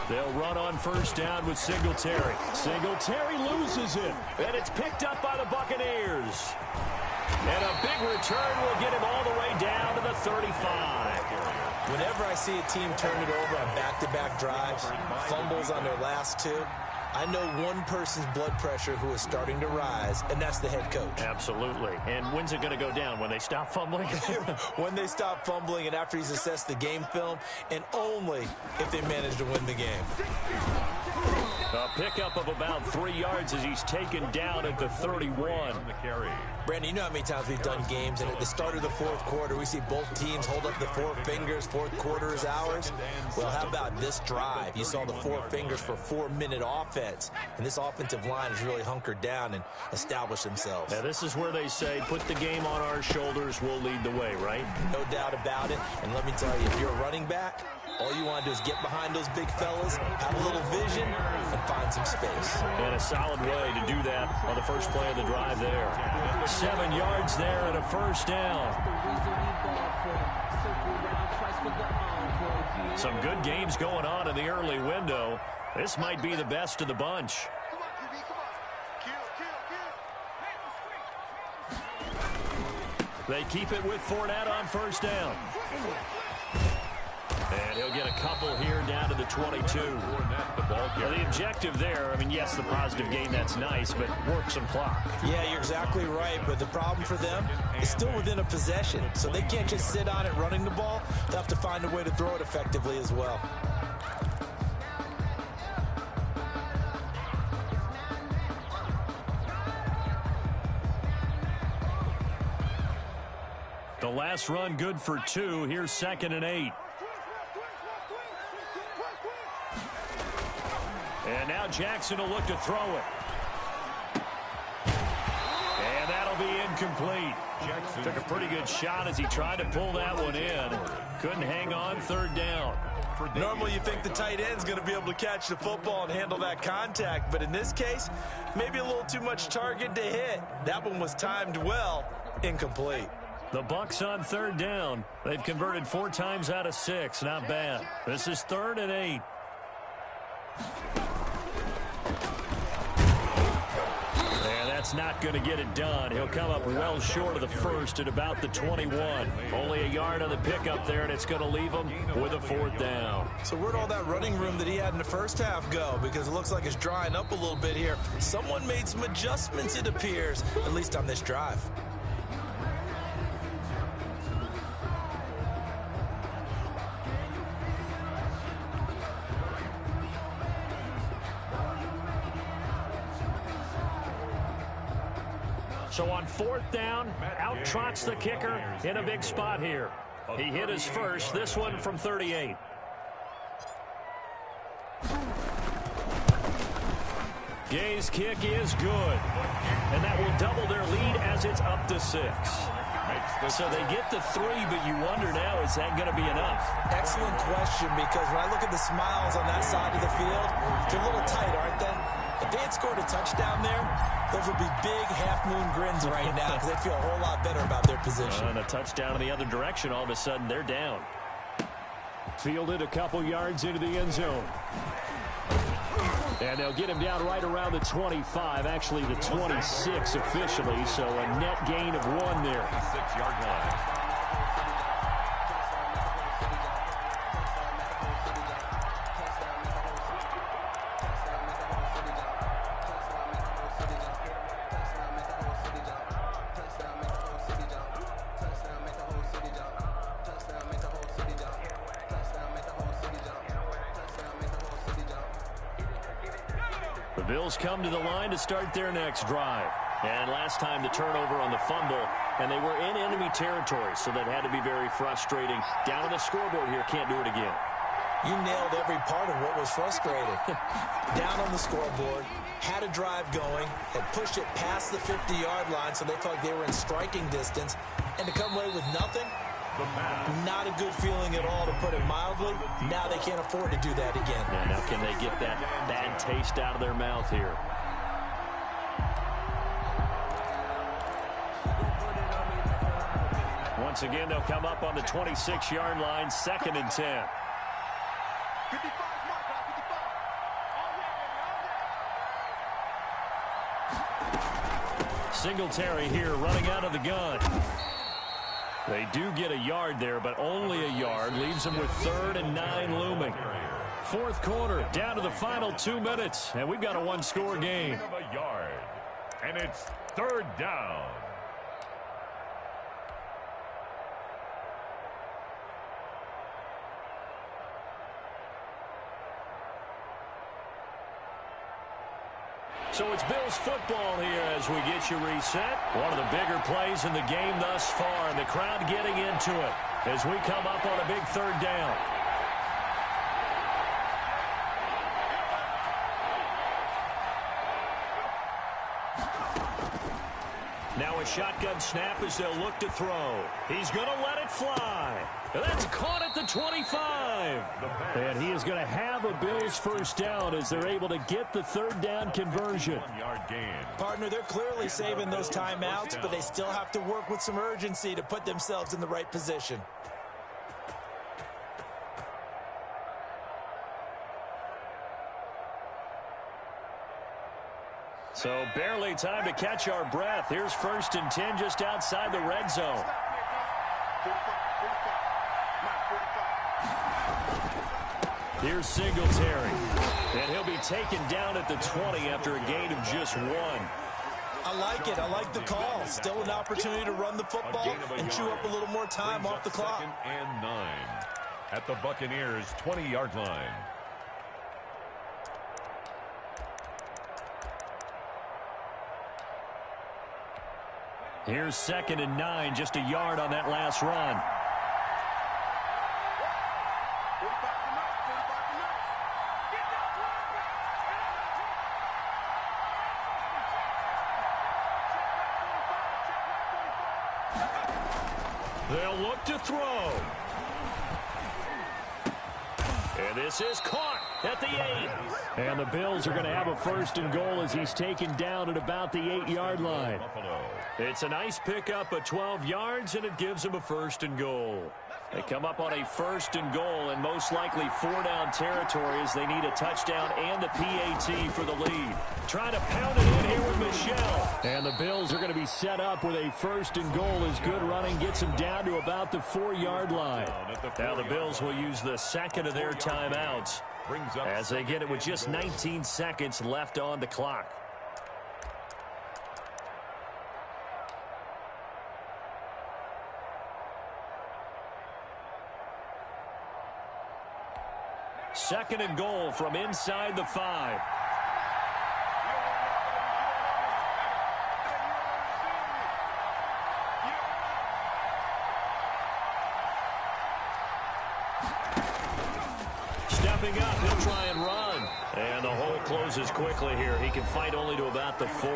They'll run on first down with Singletary. Singletary loses it, and it's picked up by the Buccaneers. And a big return will get him all the way down to the 35. Whenever I see a team turn it over on back-to-back drives, fumbles on their last two, I know one person's blood pressure who is starting to rise, and that's the head coach. Absolutely. And when's it going to go down? When they stop fumbling? When they stop fumbling and after he's assessed the game film, and only if they manage to win the game. A pickup of about 3 yards as he's taken down at the 31. Brandon, you know how many times we've done games, and at the start of the fourth quarter, we see both teams hold up the four fingers, fourth quarter is ours. Well, how about this drive? You saw the four fingers for 4-minute offense, and this offensive line has really hunkered down and established themselves. Now, this is where they say, put the game on our shoulders, we'll lead the way, right? No doubt about it, and let me tell you, if you're a running back, all you want to do is get behind those big fellas, have a little vision, and find some space. And a solid way to do that on the first play of the drive there. 7 yards there and a first down. Some good games going on in the early window. This might be the best of the bunch. They keep it with Fournette on first down. And he'll get a couple here down to the 22. Well, the objective there, I mean, yes, the positive gain, that's nice, but work some clock. Yeah, you're exactly right, but the problem for them is still within a possession, so they can't just sit on it running the ball. They'll have to find a way to throw it effectively as well. The last run good for 2. Here's 2nd and 8. And now Jackson will look to throw it. And that'll be incomplete. Jackson took a pretty good shot as he tried to pull that one in. Couldn't hang on, 3rd down. Normally you think the tight end's going to be able to catch the football and handle that contact, but in this case, maybe a little too much target to hit. That one was timed well, incomplete. The Bucs on 3rd down. They've converted 4 times out of 6. Not bad. This is 3rd and 8. That's not going to get it done. He'll come up well short of the first at about the 21. Only a yard on the pickup there, and it's going to leave him with a 4th down. So where'd all that running room that he had in the first half go? Because it looks like it's drying up a little bit here. Someone made some adjustments, it appears, at least on this drive. So on 4th down, out trots the kicker in a big spot here. He hit his first, this one from 38. Gay's kick is good. And that will double their lead as it's up to 6. So they get to 3, but you wonder now, is that going to be enough? Excellent question, because when I look at the smiles on that side of the field, they're a little tight, aren't they? If they had scored a touchdown there, those would be big half-moon grins right now because they feel a whole lot better about their position. And a touchdown in the other direction, all of a sudden they're down. Fielded a couple yards into the end zone. And they'll get him down right around the 25, actually the 26 officially, so a net gain of 1 there. 6-yard line. The Bills come to the line to start their next drive. And last time the turnover on the fumble, and they were in enemy territory, so that had to be very frustrating. Down on the scoreboard here, can't do it again. You nailed every part of what was frustrating. Down on the scoreboard, had a drive going, had pushed it past the 50-yard line, so they felt like they were in striking distance, and to come away with nothing, not a good feeling at all, to put it mildly. Now they can't afford to do that again. Yeah, now can they get that bad taste out of their mouth here? Once again, they'll come up on the 26-yard line, 2nd and 10. 55, mark out, 55. Singletary here running out of the gun. They do get a yard there, but only a yard. Leaves them with 3rd and 9 looming. 4th quarter, down to the final 2 minutes, and we've got a one-score game. A yard, and it's 3rd down. So it's Bills football here as we get you reset. One of the bigger plays in the game thus far, and the crowd getting into it as we come up on a big 3rd down. Now a shotgun snap as they'll look to throw. He's going to let it fly. And that's caught at the 25. And he is going to have a Bills first down as they're able to get the 3rd down conversion. 1-yard gain. Partner, they're clearly saving those timeouts, but they still have to work with some urgency to put themselves in the right position. So barely time to catch our breath. Here's 1st and 10 just outside the red zone. Here's Singletary. And he'll be taken down at the 20 after a gain of just 1. I like it. I like the call. Still an opportunity to run the football and chew up a little more time off the clock. 2nd and 9 at the Buccaneers' 20-yard line. Here's 2nd and 9, just a yard on that last run. They'll look to throw. And this is caught at the 8. And the Bills are going to have a 1st and goal as he's taken down at about the 8-yard line. It's a nice pickup of 12 yards, and it gives them a 1st and goal. They come up on a 1st and goal, and most likely 4-down territory as they need a touchdown and a PAT for the lead. Trying to pound it in here with Michel. And the Bills are going to be set up with a 1st and goal as good running gets them down to about the 4-yard line. Now the Bills will use the 2nd of their timeouts as they get it with just 19 seconds left on the clock. Second and goal from inside the 5. Stepping up, he'll try and run. And the hole closes quickly here. He can fight only to about the 4.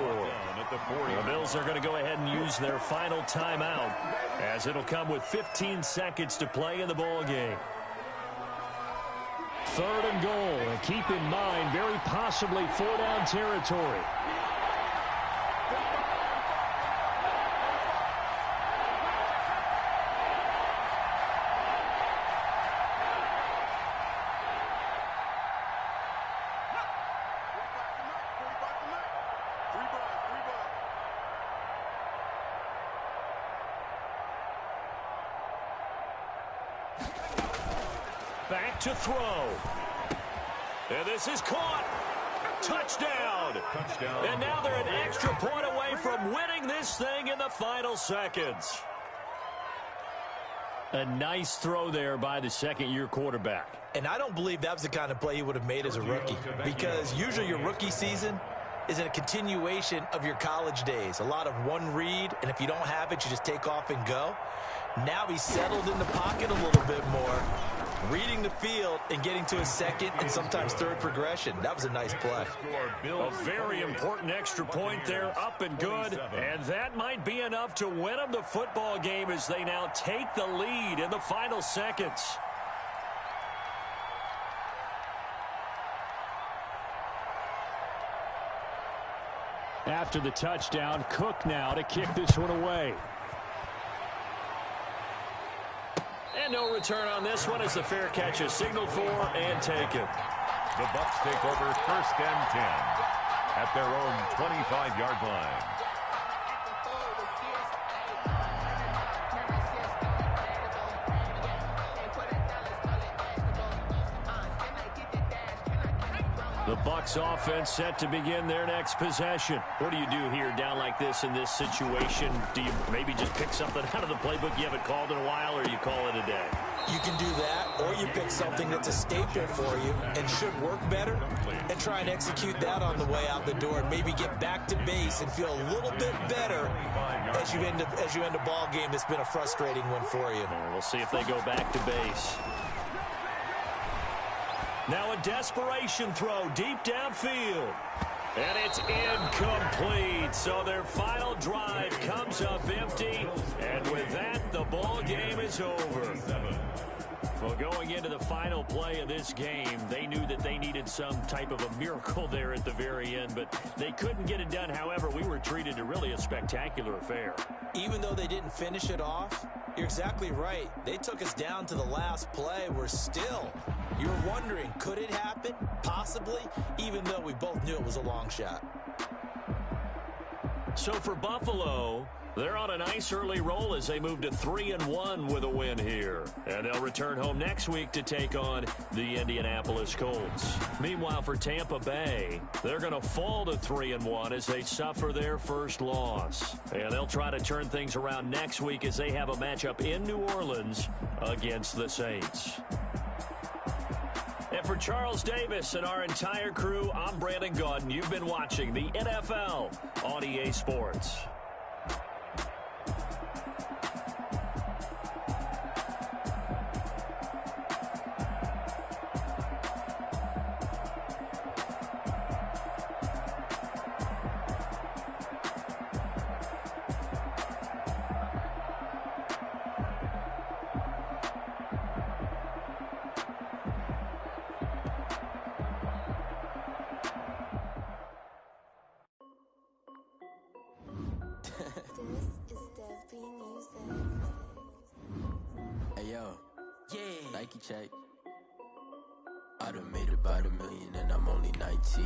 The Bills are going to go ahead and use their final timeout as it'll come with 15 seconds to play in the ball game. 3rd and goal, and keep in mind, very possibly 4-down territory. Back to throw. And this is caught. Touchdown. Touchdown. And now they're an extra point away from winning this thing in the final seconds. A nice throw there by the second-year quarterback. And I don't believe that was the kind of play he would have made as a rookie, because usually your rookie season is a continuation of your college days. A lot of one read, and if you don't have it, you just take off and go. Now he's settled in the pocket a little bit more, reading the field and getting to his second and sometimes third progression. That was a nice play. A very important extra point there, up and good. And that might be enough to win them the football game as they now take the lead in the final seconds. After the touchdown, Cook now to kick this one away. And no return on this one as the fair catch is signaled for and taken. The Bucs take over 1st and 10 at their own 25-yard line. The Bucs offense set to begin their next possession. What do you do here down like this in this situation? Do you maybe just pick something out of the playbook you haven't called in a while, or you call it a day? You can do that, or you pick something that's a staple for you and should work better and try and execute that on the way out the door and maybe get back to base and feel a little bit better as you end a ball game that's been a frustrating one for you. We'll see if they go back to base. Now a desperation throw deep downfield. And it's incomplete. So their final drive comes up empty. And with that, the ball game is over. Well, going into the final play of this game, they knew that they needed some type of a miracle there at the very end, but they couldn't get it done. However, we were treated to really a spectacular affair. Even though they didn't finish it off, you're exactly right. They took us down to the last play. We're still, you're wondering, could it happen? Possibly, even though we both knew it was a long shot. So for Buffalo, they're on a nice early roll as they move to 3-1 with a win here. And they'll return home next week to take on the Indianapolis Colts. Meanwhile, for Tampa Bay, they're going to fall to 3-1 as they suffer their first loss. And they'll try to turn things around next week as they have a matchup in New Orleans against the Saints. And for Charles Davis and our entire crew, I'm Brandon Gaudin. You've been watching the NFL on EA Sports. Hey yo, Nike check. I done made about $1 million and I'm only 19.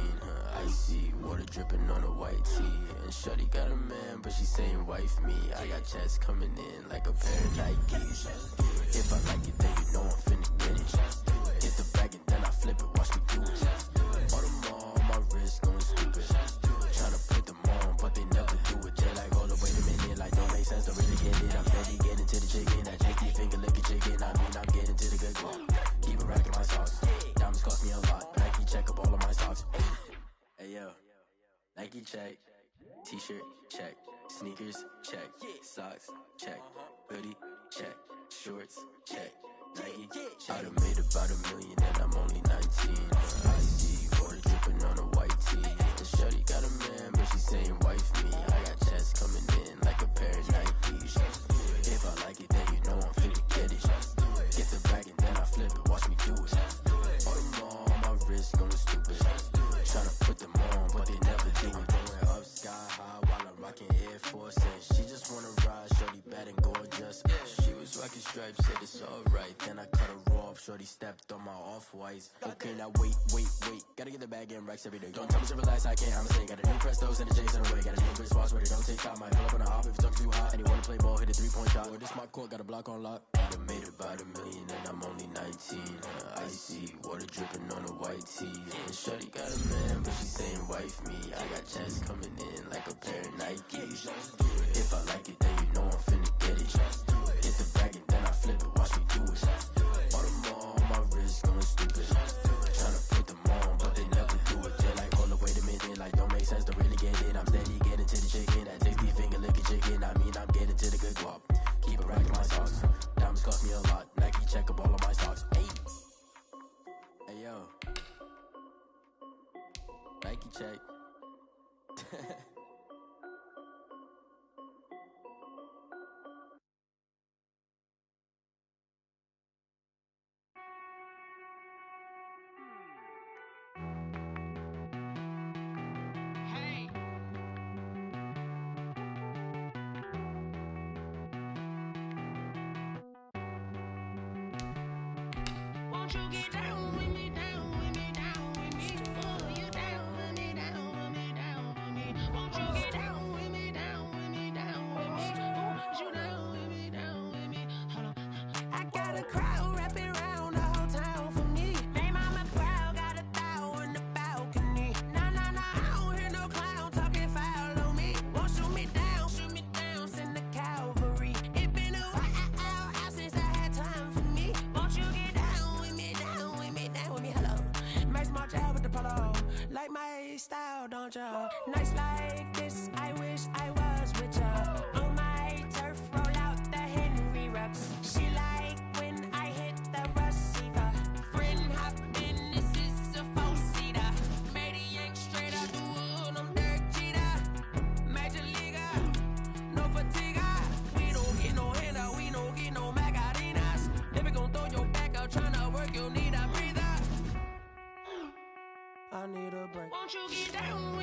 Icy water dripping on a white tee. And shorty got a man, but she saying wife me. I got checks coming in like a pair of Nikes. If I like it, then you know I'm finna get it. Get the bag and then I flip it, watch me do it. All them all on my wrist going stupid. Tryna put them on, but they never do it. They're like, hold up, wait a minute, like don't make sense, don't really get it. I'm steady getting to the chicken, that tricky finger licking chicken. I mean, I'm getting to the good one. Keep it racking my socks. Diamonds cost me a lot. Nike check up all of my socks. Hey yo, Nike check. T-shirt check. Sneakers check. Socks check. Hoodie check. Shorts check. Nike. I done made about $1 million and I'm only 19. I see water dripping on a white tee. The shorty got a man, but she saying wife me. I got checks coming in like a pair of Nikes. If I like it, then you know I'm finna get it. Get the bag and then I flip it, watch me do it. All them all on my wrist going stupid. Tryna put them on, but they never do it. Going up sky high while I'm rocking Air Force. And she just wanna ride, shorty bad and gorgeous. She was rocking stripes, said it's alright. Then I cut her off, shorty stepped on my off-whites. Okay, now wait. Gotta get the bag and racks every day. Don't tell me to relax, I can't, I'ma say. Got a new Prestos and the J's in the way. Got a new wrist watch, but it don't take time. I pull up on a hop if it's talking too hot. And you wanna play ball, hit a three-point shot. Or this my court, got a block on lock. I done made about $1 million and I'm only 19. Icy water dripping on a white tee. And shorty got a man, but she saying wife me. I got checks coming in like a pair of Nikes. If I like it, then you know I'm finna get it. Get the bag and then I flip it. check. Won't you get down with me, down with me, down with me? Oh, you down with me, down with me, down with me. Won't you get down with me, down with me, down with me? Oh, you down with me, down with me? Hold on. I got a crowd wrapping around the whole town for me. They mama proud, got a thou in the balcony. Nah, nah, nah, I don't hear no clown talking foul on me. Won't shoot me down, send the cavalry. It been a while since I had time for me. Won't you get down with me, down with me, down with me? Hello. Max March out with the polo. Like my style, don't ya? Nights like this, I wish I was with ya. On my turf, roll out the Henry Rux. She like when I hit the receiver. Friend hop in, this is a four-seater. Made a yank straight out the wood, I'm Derek Jeter. Major leaguer, no fatigue. We don't get no handout, we don't get no Macarinas. Never gon' throw your back out, tryna work, you'll need a breather. I need a break. Won't you get down